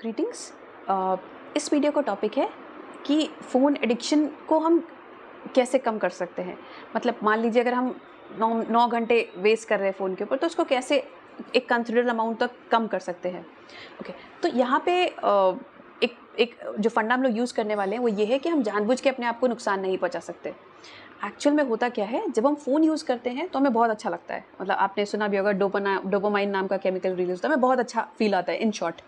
Greetings. इस video का topic है कि फ़ोन एडिक्शन को हम कैसे कम कर सकते हैं। मतलब मान लीजिए अगर हम 9 घंटे वेस्ट कर रहे हैं फ़ोन के ऊपर, तो उसको कैसे एक कंसिडरेबल अमाउंट तक कम कर सकते हैं। ओके, तो यहाँ पे एक एक जो फंडा हम लोग यूज़ करने वाले हैं वो ये है कि हम जानबूझ के अपने आप को नुकसान नहीं पहुँचा सकते। एक्चुअल में होता क्या है, जब हम फ़ोन यूज़ करते हैं तो हमें बहुत अच्छा लगता है। मतलब आपने सुना भी होगा, डोपामाइन नाम का केमिकल रिलीज़ होता है, हमें बहुत अच्छा फ़ील आता है। इन शॉर्ट,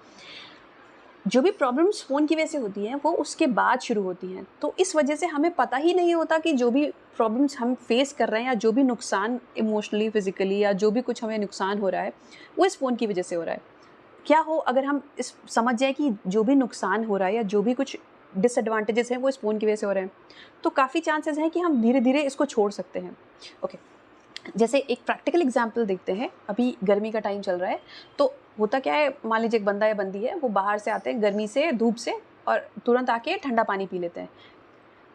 जो भी प्रॉब्लम्स फ़ोन की वजह से होती हैं, वो उसके बाद शुरू होती हैं। तो इस वजह से हमें पता ही नहीं होता कि जो भी प्रॉब्लम्स हम फ़ेस कर रहे हैं या जो भी नुकसान इमोशनली, फ़िज़िकली या जो भी कुछ हमें नुकसान हो रहा है, वो इस फ़ोन की वजह से हो रहा है। क्या हो अगर हम इस समझ जाएँ कि जो भी नुकसान हो रहा है या जो भी कुछ डिसएडवांटेजेस हैं, वो इस फ़ोन की वजह से हो रहे हैं, तो काफ़ी चांसेस हैं कि हम धीरे-धीरे इसको छोड़ सकते हैं। ओके। जैसे एक प्रैक्टिकल एग्जांपल देखते हैं। अभी गर्मी का टाइम चल रहा है, तो होता क्या है, मान लीजिए एक बंदा या बंदी है, वो बाहर से आते हैं गर्मी से, धूप से, और तुरंत आके ठंडा पानी पी लेते हैं।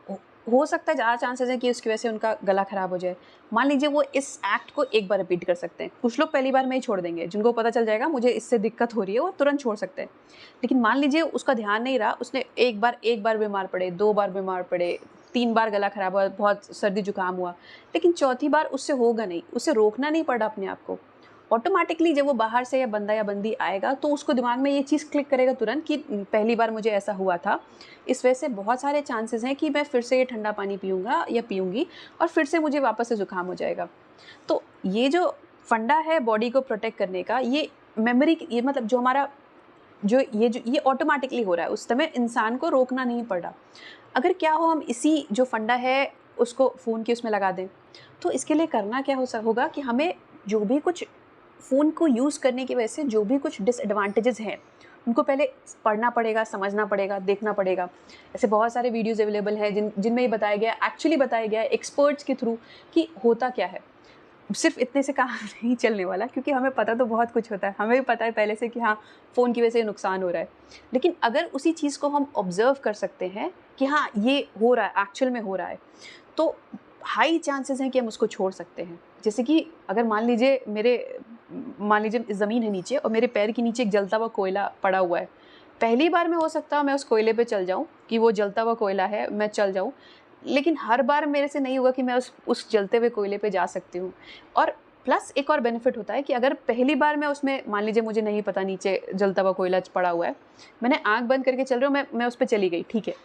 हो हो सकता है, ज़्यादा चांसेस है कि उसकी वजह से उनका गला खराब हो जाए। मान लीजिए वो इस एक्ट को एक बार रिपीट कर सकते हैं। कुछ लोग पहली बार में ही छोड़ देंगे, जिनको पता चल जाएगा मुझे इससे दिक्कत हो रही है, वो तुरंत छोड़ सकते हैं। लेकिन मान लीजिए उसका ध्यान नहीं रहा, उसने एक बार बीमार पड़े, 2 बार बीमार पड़े, 3 बार गला खराब हुआ, बहुत सर्दी जुकाम हुआ, लेकिन चौथी बार उससे होगा नहीं, उसे रोकना नहीं पड़ा अपने आप को। ऑटोमैटिकली जब वो बाहर से या बंदा या बंदी आएगा, तो उसको दिमाग में ये चीज़ क्लिक करेगा तुरंत कि पहली बार मुझे ऐसा हुआ था, इस वजह से बहुत सारे चांसेस हैं कि मैं फिर से ये ठंडा पानी पीऊँगा या पीऊँगी और फिर से मुझे वापस से ज़ुकाम हो जाएगा। तो ये जो फंडा है बॉडी को प्रोटेक्ट करने का, ये मेमोरी, ये मतलब जो हमारा जो ये ऑटोमैटिकली हो रहा है, उस समय इंसान को रोकना नहीं पड़ रहा। अगर क्या हो हम इसी जो फंडा है उसको फ़ोन के उसमें लगा दें, तो इसके लिए करना क्या होगा कि हमें जो भी कुछ फ़ोन को यूज़ करने की वजह से जो भी कुछ डिसएडवांटेजेस हैं, उनको पहले पढ़ना पड़ेगा, समझना पड़ेगा, देखना पड़ेगा। ऐसे बहुत सारे वीडियोज़ अवेलेबल हैं जिनमें ये बताया गया है, एक्चुअली बताया गया है एक्सपर्ट्स के थ्रू कि होता क्या है। सिर्फ़ इतने से काम नहीं चलने वाला, क्योंकि हमें पता तो बहुत कुछ होता है। हमें भी पता है पहले से कि हाँ, फ़ोन की वजह से नुकसान हो रहा है। लेकिन अगर उसी चीज़ को हम ऑब्ज़र्व कर सकते हैं कि हाँ, ये हो रहा है, एक्चुअल में हो रहा है, तो हाई चांसेस हैं कि हम उसको छोड़ सकते हैं। जैसे कि अगर मान लीजिए ज़मीन है नीचे और मेरे पैर के नीचे एक जलता हुआ कोयला पड़ा हुआ है। पहली बार में हो सकता है मैं उस कोयले पे चल जाऊँ कि वो जलता हुआ कोयला है, मैं चल जाऊँ। लेकिन हर बार मेरे से नहीं होगा कि मैं उस जलते हुए कोयले पे जा सकती हूँ। और प्लस एक और बेनिफिट होता है कि अगर पहली बार मैं उसमें, मान लीजिए मुझे नहीं पता नीचे जलता हुआ कोयला पड़ा हुआ है, मैंने आँख बंद करके चल रही हूँ, मैं उस पे चली गई, ठीक है।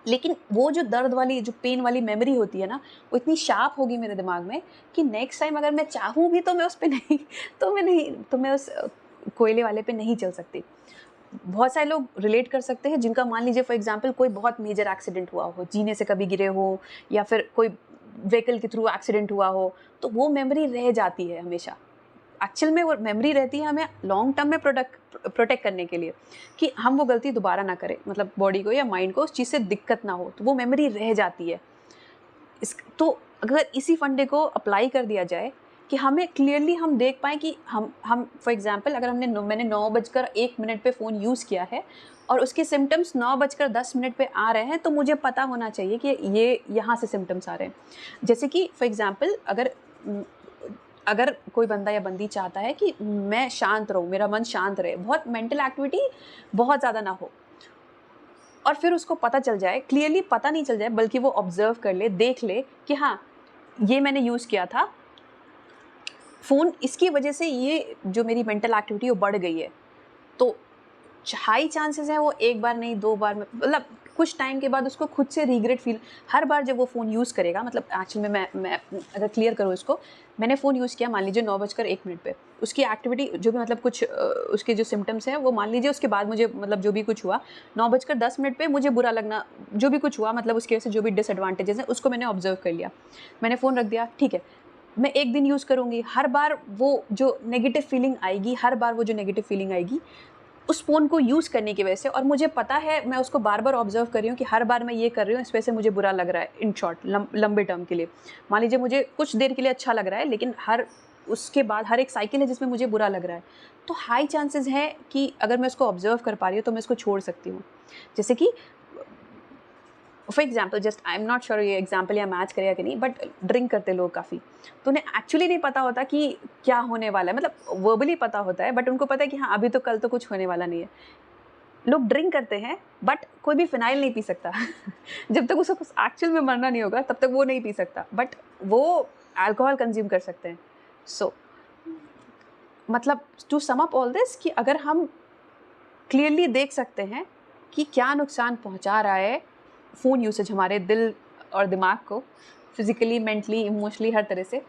लेकिन वो जो दर्द वाली, जो पेन वाली मेमोरी होती है ना, वो इतनी शार्प होगी मेरे दिमाग में कि नेक्स्ट टाइम अगर मैं चाहूँ भी तो मैं उस पे नहीं तो मैं उस कोयले वाले पे नहीं चल सकती। बहुत सारे लोग रिलेट कर सकते हैं जिनका मान लीजिए फॉर एग्जांपल कोई बहुत मेजर एक्सीडेंट हुआ हो, जीने से कभी गिरे हो या फिर कोई व्हीकल के थ्रू एक्सीडेंट हुआ हो, तो वो मेमोरी रह जाती है हमेशा। एक्चुअल में वो मेमोरी रहती है हमें लॉन्ग टर्म में प्रोटेक्ट करने के लिए, कि हम वो गलती दोबारा ना करें, मतलब बॉडी को या माइंड को उस चीज़ से दिक्कत ना हो, तो वो मेमोरी रह जाती है। तो अगर इसी फंडे को अप्लाई कर दिया जाए कि हमें क्लियरली हम देख पाएँ कि हम फॉर एग्जांपल अगर मैंने 9:01 पे फ़ोन यूज़ किया है और उसके सिम्पटम्स 9:10 पे आ रहे हैं, तो मुझे पता होना चाहिए कि ये यहाँ से सिम्पटम्स आ रहे हैं। जैसे कि फॉर एग्जांपल अगर कोई बंदा या बंदी चाहता है कि मैं शांत रहूँ, मेरा मन शांत रहे, बहुत मेंटल एक्टिविटी बहुत ज़्यादा ना हो, और फिर उसको पता चल जाए, क्लियरली पता नहीं चल जाए बल्कि वो ऑब्ज़र्व कर ले, देख ले कि हाँ, ये मैंने यूज़ किया था, फ़ोन इसकी वजह से ये जो मेरी मेंटल एक्टिविटी है वो बढ़ गई है। तो हाई चांसेस हैं वो एक बार नहीं, 2 बार में, मतलब कुछ टाइम के बाद उसको खुद से रिग्रेट फ़ील, हर बार जब वो फ़ोन यूज़ करेगा, मतलब एक्चुअल में मैं अगर क्लियर करूँ इसको, मैंने फ़ोन यूज़ किया मान लीजिए 9:01 पे, उसकी एक्टिविटी जो भी, मतलब कुछ उसके जो सिम्पटम्स हैं वो मान लीजिए उसके बाद मुझे, मतलब जो भी कुछ हुआ, 9:10 पे मुझे बुरा लगना, जो भी कुछ हुआ, मतलब उसकी वजह से जो भी डिसएडवांटेजेस हैं उसको मैंने ऑब्ज़र्व कर लिया। मैंने फ़ोन रख दिया, ठीक है। मैं 1 दिन यूज़ करूँगी, हर बार वो जो नेगेटिव फ़ीलिंग आएगी, हर बार वो जो नेगेटिव फ़ीलिंग आएगी, उस फ़ोन को यूज़ करने की वजह से, और मुझे पता है, मैं उसको बार-बार ऑब्ज़र्व कर रही हूँ कि हर बार मैं ये कर रही हूँ, इस वजह से मुझे बुरा लग रहा है, इन शॉर्ट लंबे टर्म के लिए। मान लीजिए मुझे कुछ देर के लिए अच्छा लग रहा है, लेकिन उसके बाद हर एक साइकिल है जिसमें मुझे बुरा लग रहा है। तो हाई चांसेज़ हैं कि अगर मैं उसको ऑब्ज़र्व कर पा रही हूँ, तो मैं इसको छोड़ सकती हूँ। जैसे कि for example, just I am not sure ये एग्जाम्पल या मैच करेगा कि नहीं, बट ड्रिंक करते लोग काफ़ी, तो उन्हें एक्चुअली नहीं पता होता कि क्या होने वाला है, मतलब वर्बली पता होता है, बट उनको पता है कि हाँ, अभी तो कल तो कुछ होने वाला नहीं है। लोग ड्रिंक करते हैं बट कोई भी फिनाइल नहीं पी सकता जब तक उसको एक्चुअल में मरना नहीं होगा तब तक वो नहीं पी सकता, बट वो अल्कोहल कंज्यूम कर सकते हैं। सो मतलब to sum up all this कि अगर हम क्लियरली देख सकते हैं कि क्या नुकसान पहुंचा रहा है फ़ोन यूसेज हमारे दिल और दिमाग को, फिज़िकली, मेंटली, इमोशनली, हर तरह से,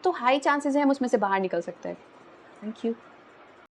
तो हाई चांसेस है हम उसमें से बाहर निकल सकते हैं। Thank you.